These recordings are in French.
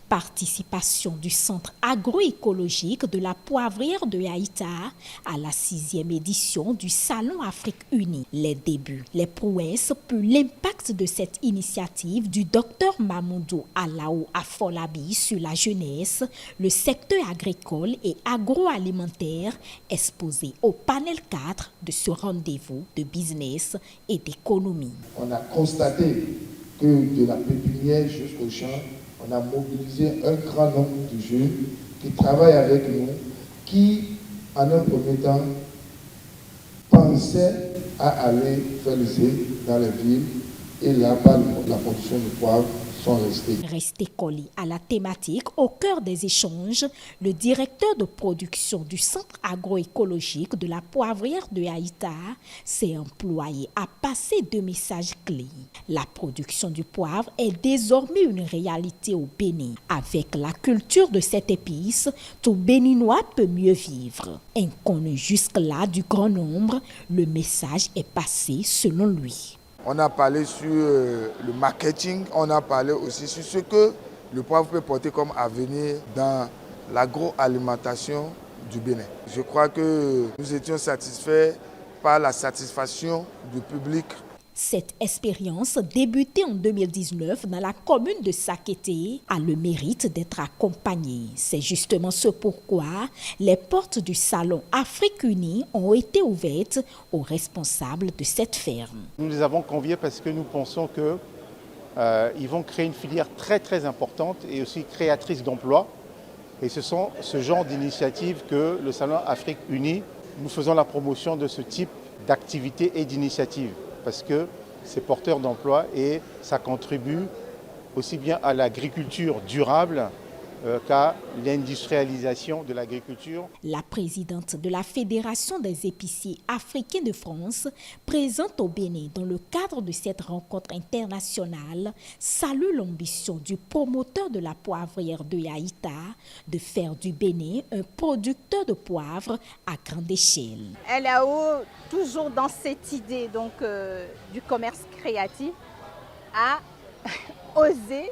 Participation du Centre agroécologique de la Poivrière de Yaïta à la 6e édition du Salon Afrique Unie. Les débuts, les prouesses, puis l'impact de cette initiative du Dr Mamoudou Alao Afolabi sur la jeunesse, le secteur agricole et agroalimentaire exposé au panel 4 de ce rendez-vous de business et d'économie. On a constaté que de la pépinière jusqu'au champ, on a mobilisé un grand nombre de jeunes qui travaillent avec nous, qui, en un premier temps, pensaient à aller faire le zé dans les villes et là-bas, la production de poivre sont restés. Resté collé à la thématique au cœur des échanges, le directeur de production du Centre agroécologique de la Poivrière de Yaïta s'est employé à passer deux messages clés. La production du poivre est désormais une réalité au Bénin. Avec la culture de cette épice, tout Béninois peut mieux vivre. Inconnu jusque-là du grand nombre, le message est passé selon lui. On a parlé sur le marketing, on a parlé aussi sur ce que le poivre peut porter comme avenir dans l'agroalimentation du Bénin. Je crois que nous étions satisfaits par la satisfaction du public. Cette expérience, débutée en 2019 dans la commune de Sakété, a le mérite d'être accompagnée. C'est justement ce pourquoi les portes du Salon Afrique Unie ont été ouvertes aux responsables de cette ferme. Nous les avons conviés parce que nous pensons qu'ils vont créer une filière très très importante et aussi créatrice d'emplois. Et ce sont ce genre d'initiatives que le Salon Afrique Unie, nous faisons la promotion de ce type d'activités et d'initiatives. Parce que c'est porteur d'emploi et ça contribue aussi bien à l'agriculture durable qu'à l'industrialisation de l'agriculture. La présidente de la Fédération des épiciers africains de France, présente au Bénin dans le cadre de cette rencontre internationale, salue l'ambition du promoteur de la poivrière de Yaïta de faire du Bénin un producteur de poivre à grande échelle. LAO, toujours dans cette idée donc, du commerce créatif, a osé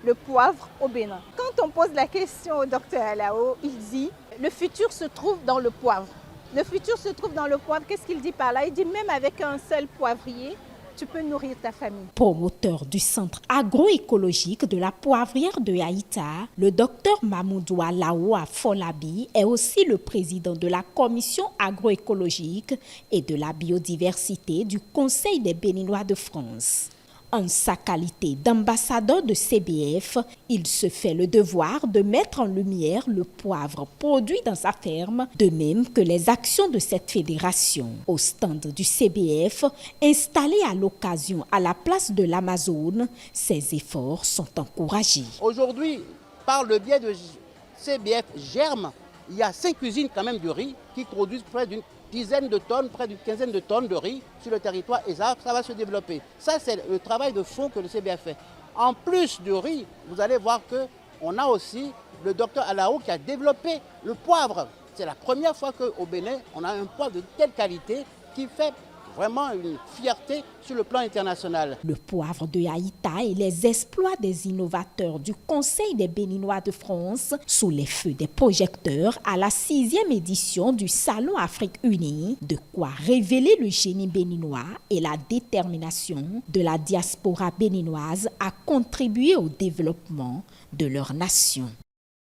le poivre au Bénin. Quand on pose la question au docteur Alao, il dit « le futur se trouve dans le poivre ». Le futur se trouve dans le poivre, qu'est-ce qu'il dit par là? Il dit même avec un seul poivrier, tu peux nourrir ta famille. Promoteur du Centre agroécologique de la Poivrière de Yaïta, le docteur Mamoudou Alao Afolabi est aussi le président de la Commission agroécologique et de la biodiversité du Conseil des Béninois de France. En sa qualité d'ambassadeur de CBF, il se fait le devoir de mettre en lumière le poivre produit dans sa ferme, de même que les actions de cette fédération. Au stand du CBF, installé à l'occasion à la place de l'Amazone, ces efforts sont encouragés. Aujourd'hui, par le biais de CBF Germe, il y a 5 usines quand même de riz qui produisent près d'une dizaine de tonnes, près d'une quinzaine de tonnes de riz sur le territoire et ça va se développer. Ça, c'est le travail de fond que le CBF fait. En plus du riz, vous allez voir qu'on a aussi le docteur Alao qui a développé le poivre. C'est la première fois qu'au Bénin, on a un poivre de telle qualité qui fait vraiment une fierté sur le plan international. Le poivre de Yaïta et les exploits des innovateurs du Conseil des Béninois de France sous les feux des projecteurs à la 6e édition du Salon Afrique Unie, de quoi révéler le génie béninois et la détermination de la diaspora béninoise à contribuer au développement de leur nation.